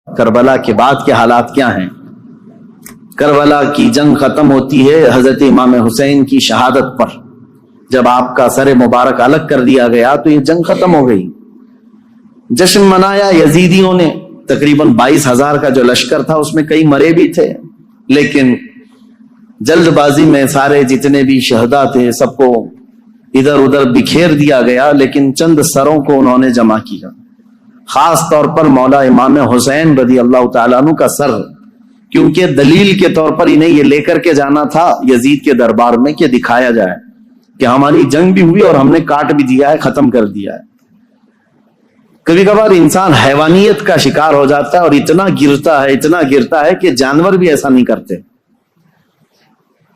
کربلا کے بعد کے حالات کیا ہیں؟ کربلا کی جنگ ختم ہوتی ہے حضرت امام حسین کی شہادت پر. جب آپ کا سر مبارک الگ کر دیا گیا تو یہ جنگ ختم ہو گئی. جشن منایا یزیدیوں نے. تقریباً 22,000 کا جو لشکر تھا اس میں کئی مرے بھی تھے، لیکن جلد بازی میں سارے جتنے بھی شہداء تھے سب کو ادھر ادھر بکھیر دیا گیا، لیکن چند سروں کو انہوں نے جمع کیا. خاص طور پر مولا امام حسین رضی اللہ تعالیٰ عنہ کا سر، کیونکہ دلیل کے طور پر انہیں یہ لے کر کے جانا تھا یزید کے دربار میں کہ دکھایا جائے کہ ہماری جنگ بھی ہوئی اور ہم نے کاٹ بھی دیا ہے، ختم کر دیا ہے. کبھی کبھار انسان حیوانیت کا شکار ہو جاتا ہے اور اتنا گرتا ہے کہ جانور بھی ایسا نہیں کرتے.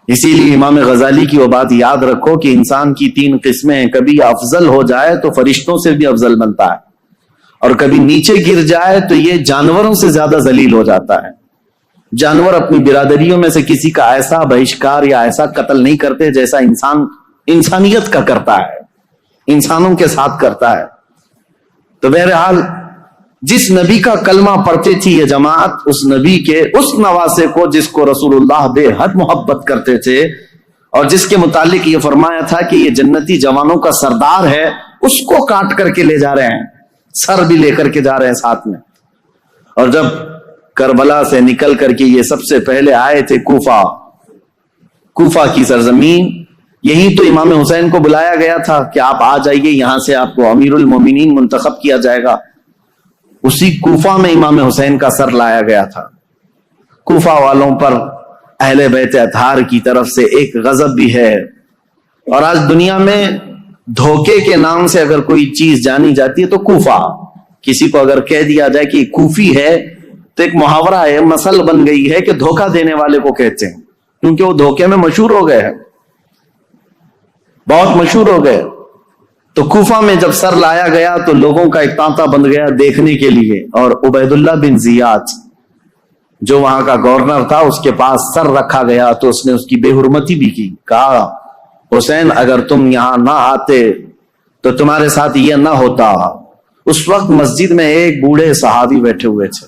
اسی لیے امام غزالی کی وہ بات یاد رکھو کہ انسان کی 3 قسمیں ہیں. کبھی افضل ہو جائے تو فرشتوں سے بھی افضل بنتا ہے، اور کبھی نیچے گر جائے تو یہ جانوروں سے زیادہ ذلیل ہو جاتا ہے. جانور اپنی برادریوں میں سے کسی کا ایسا بہشکار یا ایسا قتل نہیں کرتے جیسا انسان انسانیت کا کرتا ہے، انسانوں کے ساتھ کرتا ہے. تو بہرحال جس نبی کا کلمہ پڑھتے تھی یہ جماعت، اس نبی کے اس نواسے کو جس کو رسول اللہ بے حد محبت کرتے تھے اور جس کے متعلق یہ فرمایا تھا کہ یہ جنتی جوانوں کا سردار ہے، اس کو کاٹ کر کے لے جا رہے ہیں، سر بھی لے کر کے جا رہے ہیں ساتھ میں. اور جب کربلا سے نکل کر کے یہ سب سے پہلے آئے تھے کوفہ کی سرزمین، یہی تو امام حسین کو بلایا گیا تھا کہ آپ آ جائیے، یہاں سے آپ کو امیر المومنین منتخب کیا جائے گا. اسی کوفہ میں امام حسین کا سر لایا گیا تھا. کوفہ والوں پر اہل بیت اطہار کی طرف سے ایک غضب بھی ہے. اور آج دنیا میں دھوکے کے نام سے اگر کوئی چیز جانی جاتی ہے تو کوفہ. کسی کو اگر کہہ دیا جائے کہ کوفی ہے تو ایک محاورہ ہے، مثل بن گئی ہے کہ دھوکہ دینے والے کو کہتے ہیں، کیونکہ وہ دھوکے میں مشہور ہو گئے ہیں، بہت مشہور ہو گئے. تو کوفہ میں جب سر لایا گیا تو لوگوں کا ایک تانتا بن گیا دیکھنے کے لیے، اور عبید اللہ بن زیاد جو وہاں کا گورنر تھا اس کے پاس سر رکھا گیا تو اس نے اس کی بے حرمتی بھی کی. کہا حسین اگر تم یہاں نہ آتے تو تمہارے ساتھ یہ نہ ہوتا. اس وقت مسجد میں ایک بوڑھے صحابی بیٹھے ہوئے تھے.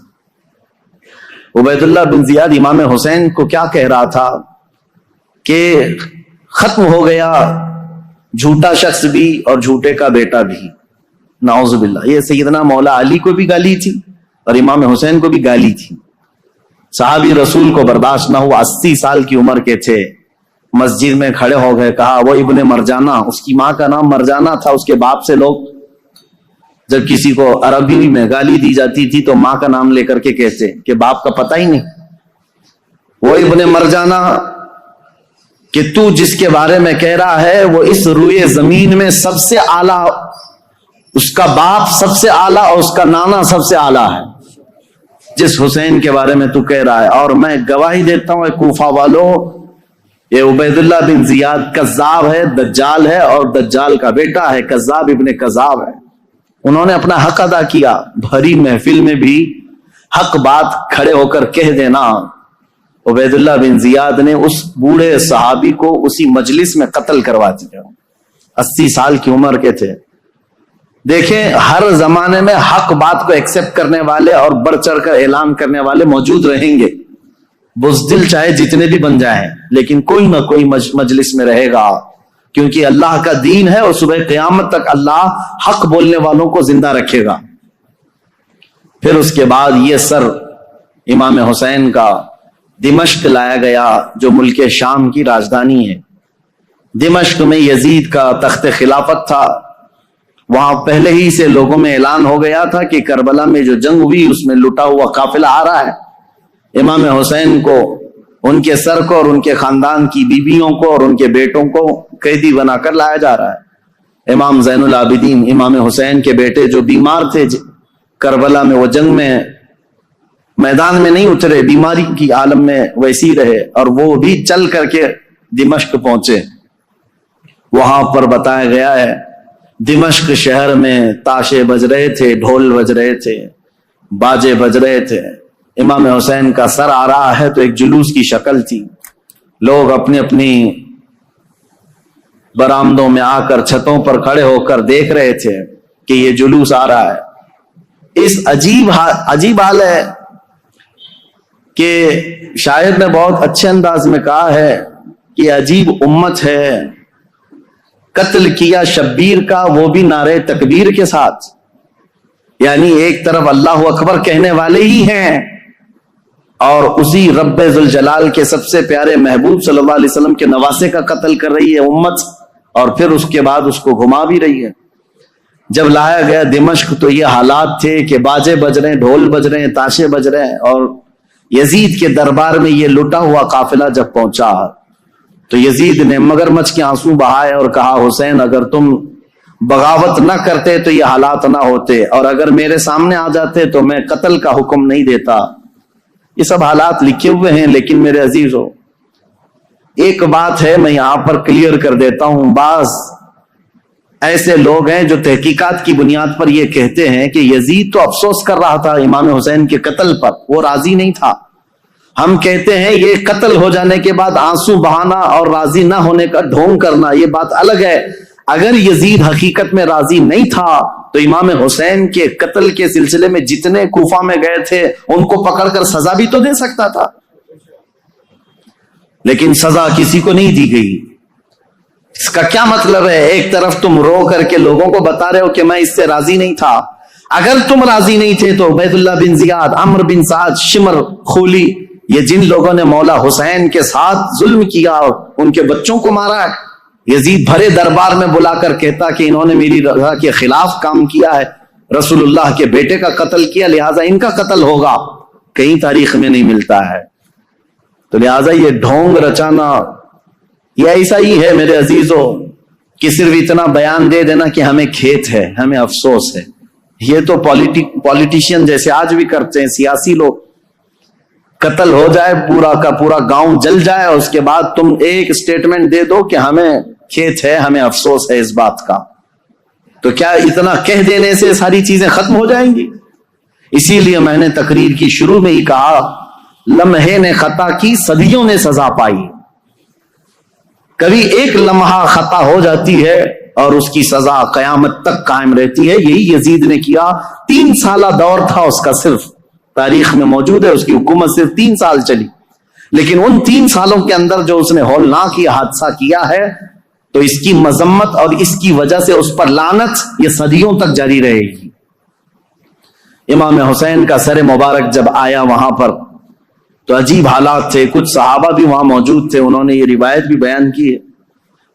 عبید اللہ بن زیاد امام حسین کو کیا کہہ رہا تھا کہ ختم ہو گیا جھوٹا شخص بھی اور جھوٹے کا بیٹا بھی، نعوذ باللہ. یہ سیدنا مولا علی کو بھی گالی تھی اور امام حسین کو بھی گالی تھی. صحابی رسول کو برداشت نہ ہوا، 80 سال کی عمر کے تھے، مسجد میں کھڑے ہو گئے. کہا وہ ابن مرجانہ، اس کی ماں کا نام مرجانہ تھا. اس کے باپ سے لوگ جب کسی کو عربی میں گالی دی جاتی تھی تو ماں کا نام لے کر کے کہتے کہ باپ کا پتہ ہی نہیں. وہ ابن مرجانہ کہ تو جس کے بارے میں کہہ رہا ہے وہ اس روئے زمین میں سب سے اعلیٰ، اس کا باپ سب سے اعلیٰ اور اس کا نانا سب سے اعلیٰ ہے جس حسین کے بارے میں تو کہہ رہا ہے. اور میں گواہی دیتا ہوں کوفہ والوں، یہ عبید اللہ بن زیاد کذاب ہے، دجال ہے اور دجال کا بیٹا ہے، کذاب ابن کذاب ہے. انہوں نے اپنا حق ادا کیا. بھری محفل میں بھی حق بات کھڑے ہو کر کہہ دینا. عبید اللہ بن زیاد نے اس بوڑھے صحابی کو اسی مجلس میں قتل کروا دیا. 80 سال کی عمر کے تھے. دیکھیں ہر زمانے میں حق بات کو ایکسپٹ کرنے والے اور بڑھ چڑھ کر اعلان کرنے والے موجود رہیں گے. بزدل چاہے جتنے بھی بن جائیں لیکن کوئی نہ کوئی مجلس میں رہے گا، کیونکہ اللہ کا دین ہے اور صبح قیامت تک اللہ حق بولنے والوں کو زندہ رکھے گا. پھر اس کے بعد یہ سر امام حسین کا دمشق لایا گیا جو ملک شام کی راجدھانی ہے. دمشق میں یزید کا تخت خلافت تھا. وہاں پہلے ہی سے لوگوں میں اعلان ہو گیا تھا کہ کربلا میں جو جنگ ہوئی اس میں لٹا ہوا قافلہ آ رہا ہے. امام حسین کو، ان کے سر کو اور ان کے خاندان کی بیویوں کو اور ان کے بیٹوں کو قیدی بنا کر لایا جا رہا ہے. امام زین العابدین امام حسین کے بیٹے جو بیمار تھے کربلا میں، وہ جنگ میں میدان میں نہیں اترے، بیماری کی عالم میں ویسی رہے، اور وہ بھی چل کر کے دمشق پہنچے. وہاں پر بتایا گیا ہے دمشق شہر میں تاشے بج رہے تھے، ڈھول بج رہے تھے، باجے بج رہے تھے. امام حسین کا سر آ رہا ہے تو ایک جلوس کی شکل تھی. لوگ اپنی اپنی برآمدوں میں آ کر چھتوں پر کھڑے ہو کر دیکھ رہے تھے کہ یہ جلوس آ رہا ہے. اس عجیب حال ہے کہ شاعر نے بہت اچھے انداز میں کہا ہے کہ عجیب امت ہے، قتل کیا شبیر کا وہ بھی نعرے تکبیر کے ساتھ. یعنی ایک طرف اللہ اکبر کہنے والے ہی ہیں اور اسی رب ذوالجلال کے سب سے پیارے محبوب صلی اللہ علیہ وسلم کے نواسے کا قتل کر رہی ہے امت، اور پھر اس کے بعد اس کو گھما بھی رہی ہے. جب لایا گیا دمشق تو یہ حالات تھے کہ باجے بج رہے ہیں، ڈھول بج رہے ہیں، تاشے بج رہے ہیں، اور یزید کے دربار میں یہ لٹا ہوا قافلہ جب پہنچا تو یزید نے مگرمچھ کے آنسو بہائے اور کہا حسین اگر تم بغاوت نہ کرتے تو یہ حالات نہ ہوتے، اور اگر میرے سامنے آ جاتے تو میں قتل کا حکم نہیں دیتا. یہ سب حالات لکھے ہوئے ہیں، لیکن میرے عزیزو ایک بات ہے میں یہاں پر کلیئر کر دیتا ہوں. بعض ایسے لوگ ہیں جو تحقیقات کی بنیاد پر یہ کہتے ہیں کہ یزید تو افسوس کر رہا تھا امام حسین کے قتل پر، وہ راضی نہیں تھا. ہم کہتے ہیں یہ قتل ہو جانے کے بعد آنسو بہانا اور راضی نہ ہونے کا ڈھونگ کرنا یہ بات الگ ہے. اگر یزید حقیقت میں راضی نہیں تھا تو امام حسین کے قتل کے سلسلے میں جتنے کوفہ میں گئے تھے ان کو پکڑ کر سزا بھی تو دے سکتا تھا، لیکن سزا کسی کو نہیں دی گئی. اس کا کیا مطلب ہے؟ ایک طرف تم رو کر کے لوگوں کو بتا رہے ہو کہ میں اس سے راضی نہیں تھا. اگر تم راضی نہیں تھے تو عبید اللہ بن زیاد، عمرو بن سعد، شمر، خولی، یہ جن لوگوں نے مولا حسین کے ساتھ ظلم کیا اور ان کے بچوں کو مارا ہے، یزید بھرے دربار میں بلا کر کہتا کہ انہوں نے میری رضا کے خلاف کام کیا ہے، رسول اللہ کے بیٹے کا قتل کیا، لہٰذا ان کا قتل ہوگا. کہیں تاریخ میں نہیں ملتا ہے. تو لہٰذا یہ ڈھونگ رچانا یہ ایسا ہی ہے میرے عزیزو کہ صرف اتنا بیان دے دینا کہ ہمیں کھیت ہے، ہمیں افسوس ہے. یہ تو پولیٹیشین جیسے آج بھی کرتے ہیں سیاسی لوگ. قتل ہو جائے، پورا کا پورا گاؤں جل جائے، اور اس کے بعد تم ایک اسٹیٹمنٹ دے دو کہ ہمیں کھیت ہے، ہمیں افسوس ہے اس بات کا. تو کیا اتنا کہہ دینے سے ساری چیزیں ختم ہو جائیں گی؟ اسی لیے میں نے تقریر کی شروع میں ہی کہا لمحے نے خطا کی صدیوں نے سزا پائی. کبھی ایک لمحہ خطا ہو جاتی ہے اور اس کی سزا قیامت تک قائم رہتی ہے. یہی یزید نے کیا. 3 سالہ دور تھا اس کا، صرف تاریخ میں موجود ہے اس کی حکومت صرف 3 سال چلی، لیکن ان 3 سالوں کے اندر جو اس نے ہولناک یہ حادثہ کیا ہے تو اس کی مذمت اور اس کی وجہ سے اس پر لعنت یہ صدیوں تک جاری رہے گی. امام حسین کا سر مبارک جب آیا وہاں پر تو عجیب حالات تھے. کچھ صحابہ بھی وہاں موجود تھے، انہوں نے یہ روایت بھی بیان کی ہے.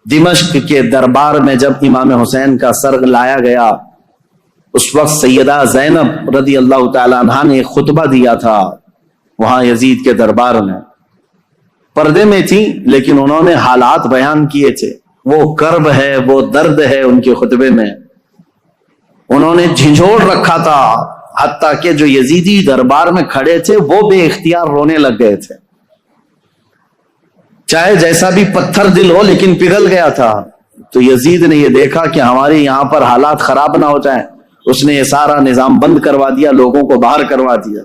دمشق کے دربار میں جب امام حسین کا سر لایا گیا اس وقت سیدہ زینب رضی اللہ تعالیٰ عنہا نے ایک خطبہ دیا تھا وہاں یزید کے دربار میں. پردے میں تھی لیکن انہوں نے حالات بیان کیے تھے. وہ کرب ہے، وہ درد ہے ان کے خطبے میں. انہوں نے جھنجھوڑ رکھا تھا، حتیٰ کہ جو یزیدی دربار میں کھڑے تھے وہ بے اختیار رونے لگ گئے تھے. چاہے جیسا بھی پتھر دل ہو لیکن پگھل گیا تھا. تو یزید نے یہ دیکھا کہ ہمارے یہاں پر حالات خراب نہ ہو جائیں، اس نے یہ سارا نظام بند کروا دیا، لوگوں کو باہر کروا دیا.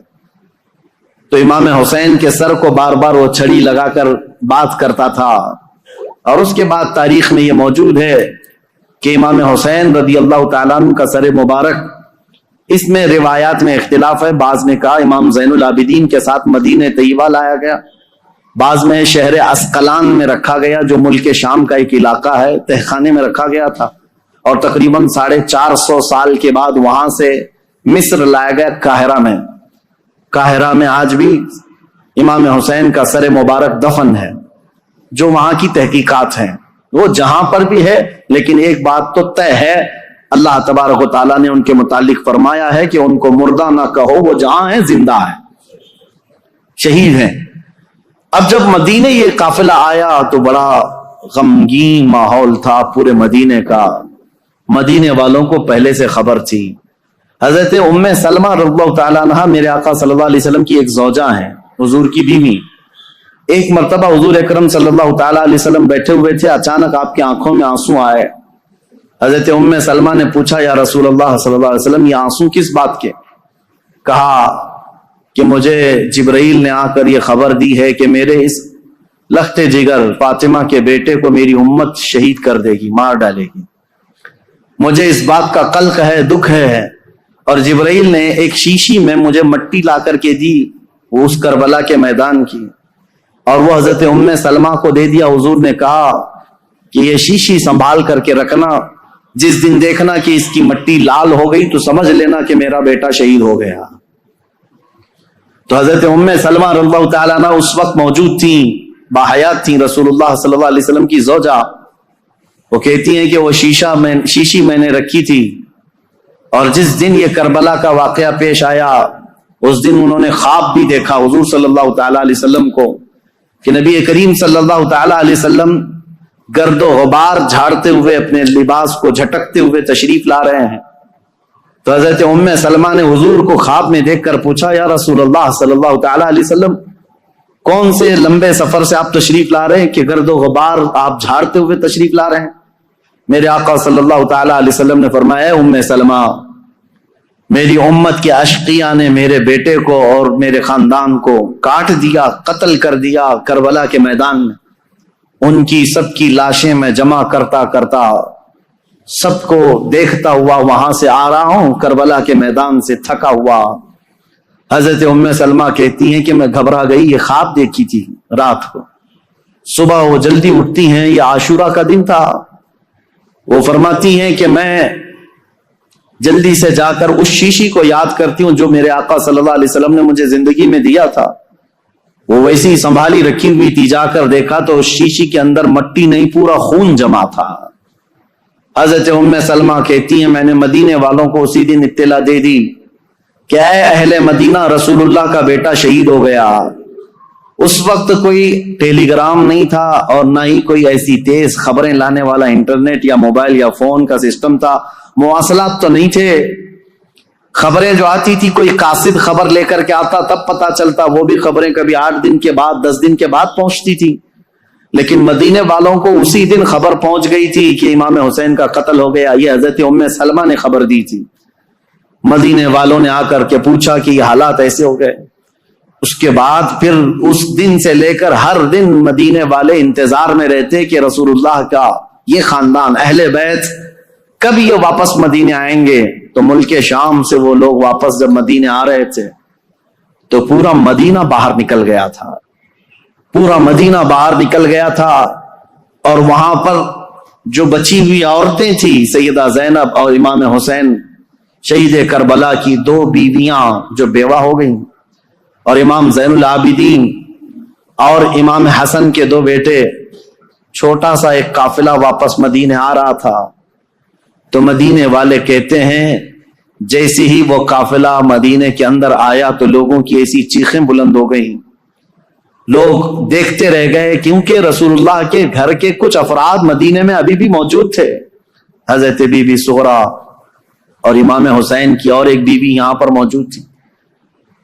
تو امام حسین کے سر کو بار بار وہ چھڑی لگا کر بات کرتا تھا. اور اس کے بعد تاریخ میں یہ موجود ہے کہ امام حسین رضی اللہ تعالیٰ عنہ کا سر مبارک، اس میں روایات میں اختلاف ہے. بعض نے کہا امام زین العابدین کے ساتھ مدینہ طیبہ لایا گیا، بعض میں شہر اسقلان میں رکھا گیا جو ملک شام کا ایک علاقہ ہے، تہخانے میں رکھا گیا تھا. اور تقریباً 450 سال کے بعد وہاں سے مصر لایا گیا قاہرہ میں. قاہرہ میں آج بھی امام حسین کا سر مبارک دفن ہے. جو وہاں کی تحقیقات ہیں وہ جہاں پر بھی ہے، لیکن ایک بات تو طے ہے، اللہ تبارک و تعالیٰ نے ان کے متعلق فرمایا ہے کہ ان کو مردہ نہ کہو، وہ جہاں ہیں زندہ ہیں، شہید ہیں. اب جب مدینے یہ قافلہ آیا تو بڑا غمگین ماحول تھا پورے مدینے کا. مدینے والوں کو پہلے سے خبر تھی. حضرت ام سلمہ رضی اللہ تعالیٰ عنہ میرے آقا صلی اللہ علیہ وسلم کی ایک زوجہ ہیں، حضور کی بیوی. ایک مرتبہ حضور اکرم صلی اللہ تعالیٰ علیہ وسلم بیٹھے ہوئے تھے، اچانک آپ کی آنکھوں میں آنسو آئے. حضرت ام سلمہ نے پوچھا یا رسول اللہ صلی اللہ علیہ وسلم یہ آنسو کس بات کے؟ کہا کہ مجھے جبرائیل نے آ کر یہ خبر دی ہے کہ میرے اس لخت جگر فاطمہ کے بیٹے کو میری امت شہید کر دے گی، مار ڈالے گی. مجھے اس بات کا قلق ہے، دکھ ہے. اور جبرائیل نے ایک شیشی میں مجھے مٹی لا کر کے دی، وہ اس کربلا کے میدان کی، اور وہ حضرت ام سلمہ کو دے دیا۔ حضور نے کہا کہ یہ شیشی سنبھال کر کے رکھنا، جس دن دیکھنا کہ اس کی مٹی لال ہو گئی تو سمجھ لینا کہ میرا بیٹا شہید ہو گیا۔ تو حضرت ام سلمہ رضی اللہ تعالیٰ عنہ اس وقت موجود تھیں، باحیات تھیں، رسول اللہ صلی اللہ علیہ وسلم کی زوجہ۔ وہ کہتی ہیں کہ وہ شیشی میں نے رکھی تھی، اور جس دن یہ کربلا کا واقعہ پیش آیا اس دن انہوں نے خواب بھی دیکھا حضور صلی اللہ تعالیٰ علیہ وسلم کو، کہ نبی کریم صلی اللہ تعالیٰ علیہ وسلم گرد و غبار جھاڑتے ہوئے اپنے لباس کو جھٹکتے ہوئے تشریف لا رہے ہیں۔ تو حضرت ام سلمہ نے حضور کو خواب میں دیکھ کر پوچھا، یا رسول اللہ صلی اللہ تعالیٰ علیہ وسلم، کون سے لمبے سفر سے آپ تشریف لا رہے ہیں کہ گرد و غبار آپ جھاڑتے ہوئے تشریف لا رہے ہیں؟ میرے آقا صلی اللہ تعالیٰ علیہ وسلم نے فرمایا، اے ام سلمہ، میری امت کے اشقیاء نے میرے بیٹے کو اور میرے خاندان کو کاٹ دیا، قتل کر دیا کربلا کے میدان میں۔ ان کی سب کی لاشیں میں جمع کرتا کرتا سب کو دیکھتا ہوا وہاں سے آ رہا ہوں، کربلا کے میدان سے تھکا ہوا۔ حضرت ام سلمہ کہتی ہیں کہ میں گھبرا گئی، یہ خواب دیکھی تھی رات کو، صبح وہ جلدی اٹھتی ہیں، یہ عاشورہ کا دن تھا، وہ فرماتی ہیں کہ میں جلدی سے جا کر اس شیشی کو یاد کرتی ہوں جو میرے آقا صلی اللہ علیہ وسلم نے مجھے زندگی میں دیا تھا، وہ ویسی ہی سنبھالی رکھی ہوئی تھی۔ جا کر دیکھا تو اس شیشی کے اندر مٹی نہیں، پورا خون جمع تھا۔ حضرت ام سلمہ کہتی ہیں میں نے مدینے والوں کو اسی دن اطلاع دے دی کہ اے اہل مدینہ، رسول اللہ کا بیٹا شہید ہو گیا۔ اس وقت کوئی ٹیلی گرام نہیں تھا اور نہ ہی کوئی ایسی تیز خبریں لانے والا انٹرنیٹ یا موبائل یا فون کا سسٹم تھا، مواصلات تو نہیں تھے۔ خبریں جو آتی تھی کوئی قاصد خبر لے کر کے آتا تب پتا چلتا، وہ بھی خبریں کبھی 8 دن کے بعد 10 دن کے بعد پہنچتی تھی، لیکن مدینے والوں کو اسی دن خبر پہنچ گئی تھی کہ امام حسین کا قتل ہو گیا۔ یہ حضرت ام سلمہ نے خبر دی تھی۔ مدینے والوں نے آ کر کے پوچھا کہ یہ حالات ایسے ہو گئے۔ اس کے بعد پھر اس دن سے لے کر ہر دن مدینے والے انتظار میں رہتے کہ رسول اللہ کا یہ خاندان اہل بیت کب یہ واپس مدینے آئیں گے۔ تو ملک شام سے وہ لوگ واپس جب مدینے آ رہے تھے تو پورا مدینہ باہر نکل گیا تھا، پورا مدینہ باہر نکل گیا تھا، اور وہاں پر جو بچی ہوئی عورتیں تھیں، سیدہ زینب اور امام حسین شہید کربلا کی 2 بیویاں جو بیوہ ہو گئیں، اور امام زین العابدین اور امام حسن کے 2 بیٹے، چھوٹا سا ایک قافلہ واپس مدینے آ رہا تھا۔ تو مدینے والے کہتے ہیں جیسے ہی وہ قافلہ مدینے کے اندر آیا تو لوگوں کی ایسی چیخیں بلند ہو گئیں، لوگ دیکھتے رہ گئے، کیونکہ رسول اللہ کے گھر کے کچھ افراد مدینے میں ابھی بھی موجود تھے۔ حضرت بی بی سغرا اور امام حسین کی اور ایک بیوی یہاں پر موجود تھی۔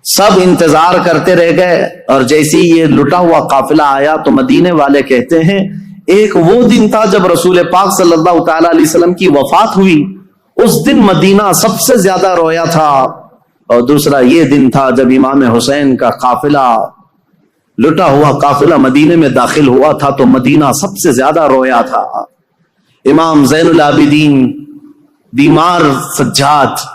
سب انتظار کرتے رہ گئے، اور جیسے ہی یہ لٹا ہوا قافلہ آیا تو مدینے والے کہتے ہیں ایک وہ دن تھا جب رسول پاک صلی اللہ تعالیٰ علیہ وسلم کی وفات ہوئی، اس دن مدینہ سب سے زیادہ رویا تھا، اور دوسرا یہ دن تھا جب امام حسین کا قافلہ، لٹا ہوا قافلہ مدینے میں داخل ہوا تھا تو مدینہ سب سے زیادہ رویا تھا۔ امام زین العابدین بیمار سجاد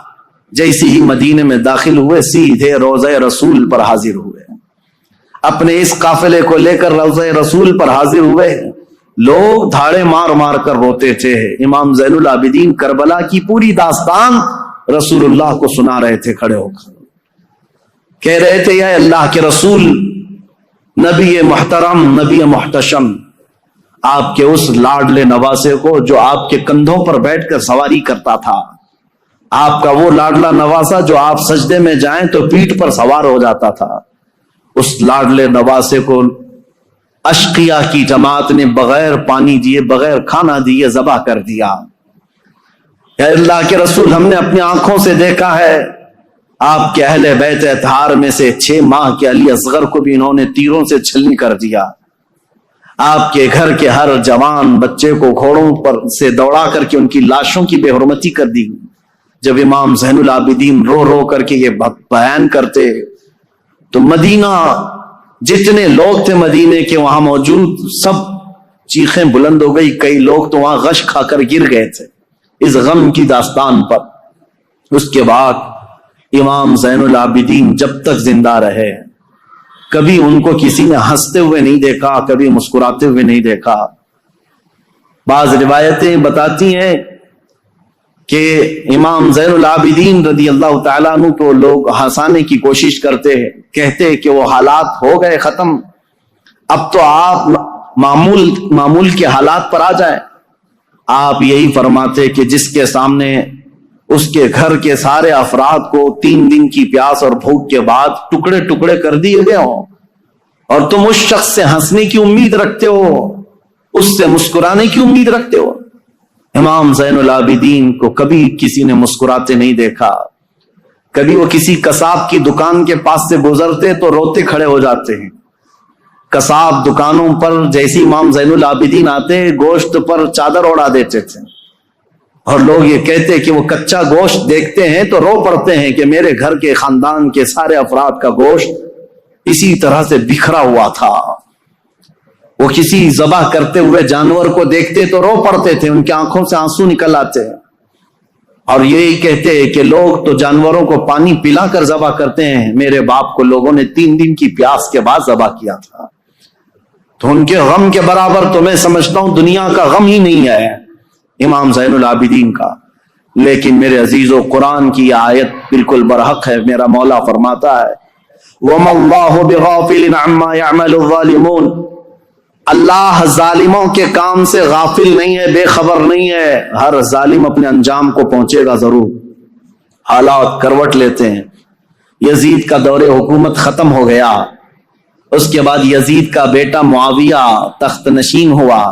جیسے ہی مدینے میں داخل ہوئے سیدھے روضہ رسول پر حاضر ہوئے، اپنے اس قافلے کو لے کر روضہ رسول پر حاضر ہوئے۔ لوگ دھاڑے مار مار کر روتے تھے۔ امام زین العابدین کربلا کی پوری داستان رسول اللہ کو سنا رہے تھے، کھڑے ہو کر کہہ رہے تھے یا اللہ کے رسول، نبی محترم، نبی محتشم، آپ کے اس لاڈلے نواسے کو جو آپ کے کندھوں پر بیٹھ کر سواری کرتا تھا، آپ کا وہ لاڈلا نواسا جو آپ سجدے میں جائیں تو پیٹھ پر سوار ہو جاتا تھا، اس لاڈلے نواسے کو اشقیاء کی جماعت نے بغیر پانی دیے، بغیر کھانا دیے ذبح کر دیا۔ یا اللہ کے رسول، ہم نے اپنی آنکھوں سے دیکھا ہے آپ کے اہل بیت اطہار میں سے 6 ماہ کے علی اصغر کو بھی انہوں نے تیروں سے چھلنی کر دیا۔ آپ کے گھر کے ہر جوان بچے کو گھوڑوں پر سے دوڑا کر کے ان کی لاشوں کی بے حرمتی کر دی۔ جب امام زین العابدین رو رو کر کے یہ بیان کرتے تو مدینہ، جتنے لوگ تھے مدینے کے وہاں موجود، سب چیخیں بلند ہو گئی۔ کئی لوگ تو وہاں غش کھا کر گر گئے تھے اس غم کی داستان پر۔ اس کے بعد امام زین العابدین جب تک زندہ رہے کبھی ان کو کسی نے ہنستے ہوئے نہیں دیکھا، کبھی مسکراتے ہوئے نہیں دیکھا۔ بعض روایتیں بتاتی ہیں کہ امام زین العابدین رضی اللہ تعالیٰ عنہ کو لوگ ہنسانے کی کوشش کرتے ہیں، کہتے کہ وہ حالات ہو گئے ختم، اب تو آپ معمول کے حالات پر آ جائیں۔ آپ یہی فرماتے کہ جس کے سامنے اس کے گھر کے سارے افراد کو 3 دن کی پیاس اور بھوک کے بعد ٹکڑے ٹکڑے کر دیے گئے ہوں، اور تم اس شخص سے ہنسنے کی امید رکھتے ہو، اس سے مسکرانے کی امید رکھتے ہو۔ امام زین العابدین کو کبھی کسی نے مسکراتے نہیں دیکھا، کبھی وہ کسی قصاب کی دکان کے پاس سے گزرتے تو روتے کھڑے ہو جاتے ہیں۔ قصاب دکانوں پر جیسی امام زین العابدین آتے گوشت پر چادر اڑا دیتے تھے، اور لوگ یہ کہتے کہ وہ کچا گوشت دیکھتے ہیں تو رو پڑتے ہیں کہ میرے گھر کے خاندان کے سارے افراد کا گوشت اسی طرح سے بکھرا ہوا تھا۔ وہ کسی ذبح کرتے ہوئے جانور کو دیکھتے تو رو پڑتے تھے، ان کی آنکھوں سے آنسو نکل آتے، اور یہی کہتے کہ لوگ تو جانوروں کو پانی پلا کر ذبح کرتے ہیں، میرے باپ کو لوگوں نے 3 دن کی پیاس کے بعد ذبح کیا تھا۔ تو ان کے غم کے برابر تو میں سمجھتا ہوں دنیا کا غم ہی نہیں ہے امام زین العابدین کا۔ لیکن میرے عزیزو، قرآن کی آیت بالکل برحق ہے۔ میرا مولا فرماتا ہے وَمَا اللَّهُ بِغَافِلٍ عَمَّا يَعْمَلُ الظَّالِمُونَ، اللہ ظالموں کے کام سے غافل نہیں ہے، بے خبر نہیں ہے۔ ہر ظالم اپنے انجام کو پہنچے گا ضرور۔ حالات کروٹ لیتے ہیں۔ یزید کا دور حکومت ختم ہو گیا، اس کے بعد یزید کا بیٹا معاویہ تخت نشین ہوا،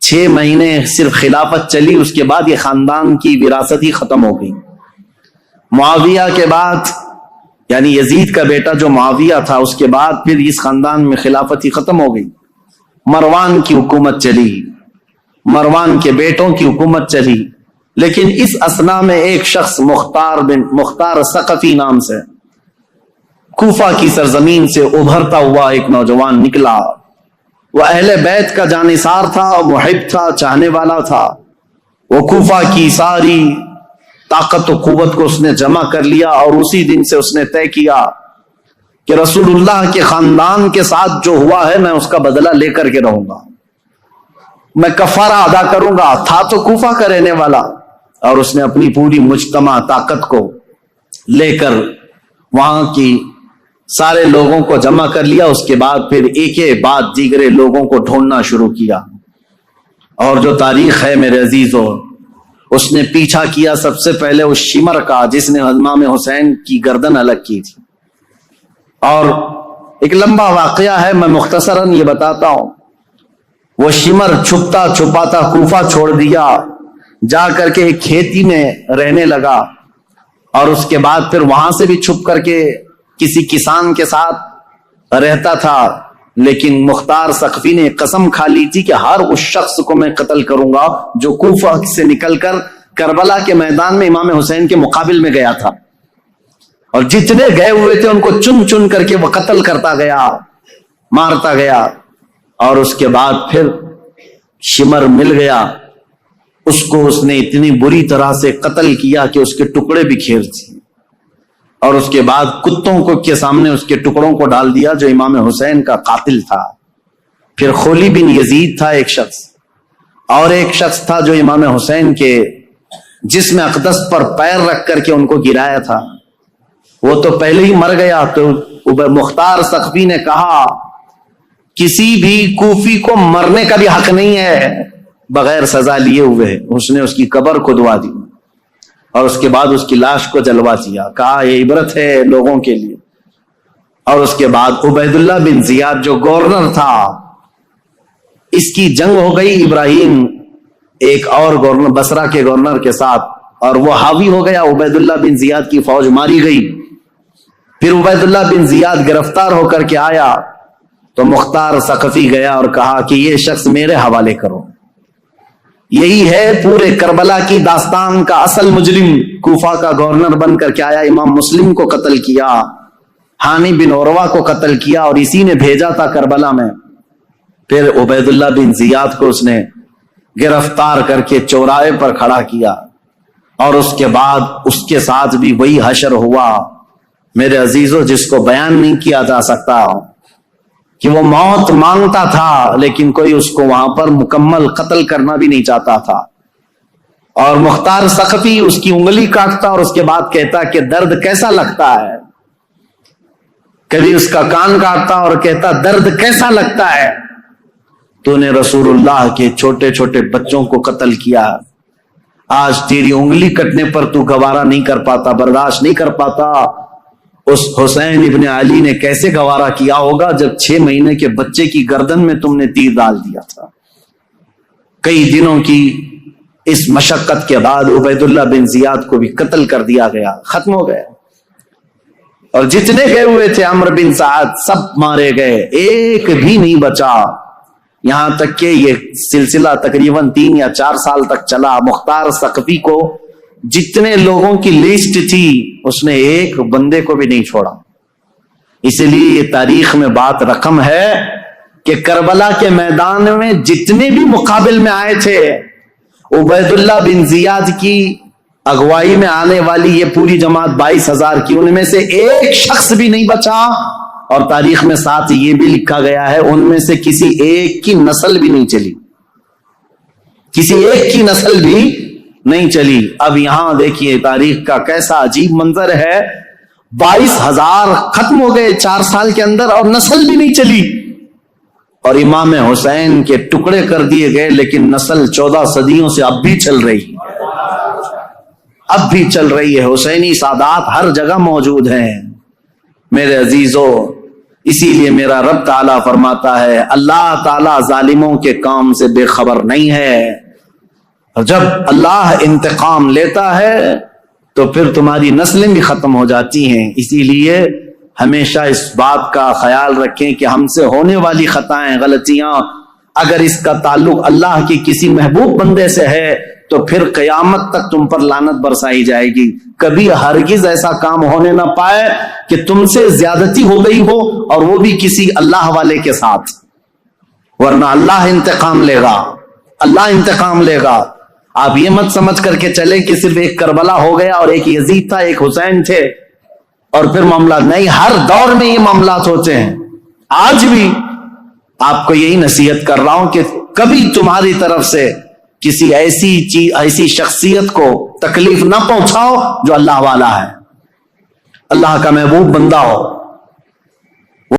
6 مہینے صرف خلافت چلی، اس کے بعد یہ خاندان کی وراثت ہی ختم ہو گئی۔ معاویہ کے بعد یعنی یزید کا بیٹا جو معاویہ تھا، اس کے بعد پھر اس خاندان میں خلافت ہی ختم ہو گئی۔ مروان کی حکومت چلی، مروان کے بیٹوں کی حکومت چلی، لیکن اس اثنا میں ایک شخص مختار ثقفی نام سے کوفہ کی سرزمین سے ابھرتا ہوا ایک نوجوان نکلا۔ وہ اہل بیت کا جانثار تھا، محب تھا، چاہنے والا تھا۔ وہ کوفہ کی ساری طاقت و قوت کو اس نے جمع کر لیا، اور اسی دن سے اس نے طے کیا کہ رسول اللہ کے خاندان کے ساتھ جو ہوا ہے میں اس کا بدلہ لے کر کے رہوں گا، میں کفارہ ادا کروں گا۔ تھا تو کوفہ کا رہنے والا، اور اس نے اپنی پوری مجتمع طاقت کو لے کر وہاں کی سارے لوگوں کو جمع کر لیا۔ اس کے بعد پھر ایک ایک بعد دیگرے لوگوں کو ڈھونڈنا شروع کیا، اور جو تاریخ ہے میرے عزیزو، اس نے پیچھا کیا سب سے پہلے اس شمر کا جس نے امام حسین کی گردن الگ کی تھی۔ اور ایک لمبا واقعہ ہے، میں مختصراً یہ بتاتا ہوں۔ وہ شمر چھپتا چھپاتا کوفہ چھوڑ دیا، جا کر کے ایک کھیتی میں رہنے لگا، اور اس کے بعد پھر وہاں سے بھی چھپ کر کے کسی کسان کے ساتھ رہتا تھا۔ لیکن مختار ثقفی نے قسم کھا لی تھی کہ ہر اس شخص کو میں قتل کروں گا جو کوفہ سے نکل کر کربلا کے میدان میں امام حسین کے مقابل میں گیا تھا، اور جتنے گئے ہوئے تھے ان کو چن چن کر کے وہ قتل کرتا گیا، مارتا گیا۔ اور اس کے بعد پھر شمر مل گیا، اس کو اس نے اتنی بری طرح سے قتل کیا کہ اس کے ٹکڑے بکھیر دیے، اور اس کے بعد کتوں کو کے سامنے اس کے ٹکڑوں کو ڈال دیا جو امام حسین کا قاتل تھا۔ پھر خولی بن یزید تھا ایک شخص، اور ایک شخص تھا جو امام حسین کے جسم اقدس پر پیر رکھ کر کے ان کو گرایا تھا، وہ تو پہلے ہی مر گیا۔ تو مختار ثقفی نے کہا کسی بھی کوفی کو مرنے کا بھی حق نہیں ہے بغیر سزا لیے ہوئے۔ اس نے اس کی قبر کھدوا دی، اور اس کے بعد اس کی لاش کو جلوا دیا، کہا یہ عبرت ہے لوگوں کے لیے۔ اور اس کے بعد عبید اللہ بن زیاد جو گورنر تھا، اس کی جنگ ہو گئی ابراہیم ایک اور گورنر بصرہ کے گورنر کے ساتھ، اور وہ حاوی ہو گیا، عبید اللہ بن زیاد کی فوج ماری گئی۔ پھر عبید اللہ بن زیاد گرفتار ہو کر کے آیا تو مختار ثقفی گیا اور کہا کہ یہ شخص میرے حوالے کرو۔ یہی ہے پورے کربلا کی داستان کا اصل مجرم، کوفہ کا گورنر بن کر کے آیا، امام مسلم کو قتل کیا، ہانی بن عروہ کو قتل کیا، اور اسی نے بھیجا تھا کربلا میں۔ پھر عبید اللہ بن زیاد کو اس نے گرفتار کر کے چوراہے پر کھڑا کیا، اور اس کے بعد اس کے ساتھ بھی وہی حشر ہوا میرے عزیزوں جس کو بیان نہیں کیا جا سکتا۔ کہ وہ موت مانگتا تھا لیکن کوئی اس کو وہاں پر مکمل قتل کرنا بھی نہیں چاہتا تھا، اور مختار ثقفی اس کی انگلی کاٹتا اور اس کے بعد کہتا کہ درد کیسا لگتا ہے، کبھی اس کا کان کاٹتا اور کہتا درد کیسا لگتا ہے، تو نے رسول اللہ کے چھوٹے چھوٹے بچوں کو قتل کیا، آج تیری انگلی کٹنے پر تو گوارا نہیں کر پاتا، برداشت نہیں کر پاتا۔ اس حسین ابن علی نے کیسے گوارا کیا ہوگا جب 6 مہینے کے بچے کی گردن میں تم نے تیر ڈال دیا تھا۔ کئی دنوں کی اس مشقت کے بعد عبید اللہ بن زیاد کو بھی قتل کر دیا گیا، ختم ہو گیا، اور جتنے گئے ہوئے تھے عمرو بن سعد سب مارے گئے، ایک بھی نہیں بچا، یہاں تک کہ یہ سلسلہ تقریباً 3 یا 4 سال تک چلا۔ مختار ثقفی کو جتنے لوگوں کی لسٹ تھی اس نے ایک بندے کو بھی نہیں چھوڑا۔ اسی لیے یہ تاریخ میں بات رقم ہے کہ کربلا کے میدان میں جتنے بھی مقابل میں آئے تھے، عبید اللہ بن زیاد کی اغوائی میں آنے والی یہ پوری جماعت 22,000 کی، ان میں سے ایک شخص بھی نہیں بچا، اور تاریخ میں ساتھ یہ بھی لکھا گیا ہے ان میں سے کسی ایک کی نسل بھی نہیں چلی، کسی ایک کی نسل بھی نہیں چلی۔ اب یہاں دیکھیے تاریخ کا کیسا عجیب منظر ہے، 22,000 ختم ہو گئے 4 سال کے اندر اور نسل بھی نہیں چلی، اور امام حسین کے ٹکڑے کر دیے گئے لیکن نسل 14 صدیوں سے اب بھی چل رہی ہے، اب بھی چل رہی ہے، حسینی سادات ہر جگہ موجود ہیں میرے عزیزو۔ اسی لیے میرا رب تعالیٰ فرماتا ہے اللہ تعالیٰ ظالموں کے کام سے بے خبر نہیں ہے، اور جب اللہ انتقام لیتا ہے تو پھر تمہاری نسلیں بھی ختم ہو جاتی ہیں۔ اسی لیے ہمیشہ اس بات کا خیال رکھیں کہ ہم سے ہونے والی خطائیں، غلطیاں، اگر اس کا تعلق اللہ کی کسی محبوب بندے سے ہے تو پھر قیامت تک تم پر لعنت برسائی جائے گی۔ کبھی ہرگز ایسا کام ہونے نہ پائے کہ تم سے زیادتی ہو گئی ہو اور وہ بھی کسی اللہ والے کے ساتھ، ورنہ اللہ انتقام لے گا، اللہ انتقام لے گا۔ آپ یہ مت سمجھ کر کے چلیں کہ صرف ایک کربلا ہو گیا اور ایک یزید تھا، ایک حسین تھے اور پھر معاملات نہیں، ہر دور میں یہ معاملات ہوتے ہیں۔ آج بھی آپ کو یہی نصیحت کر رہا ہوں کہ کبھی تمہاری طرف سے کسی ایسی چیز، ایسی شخصیت کو تکلیف نہ پہنچاؤ جو اللہ والا ہے، اللہ کا محبوب بندہ ہو۔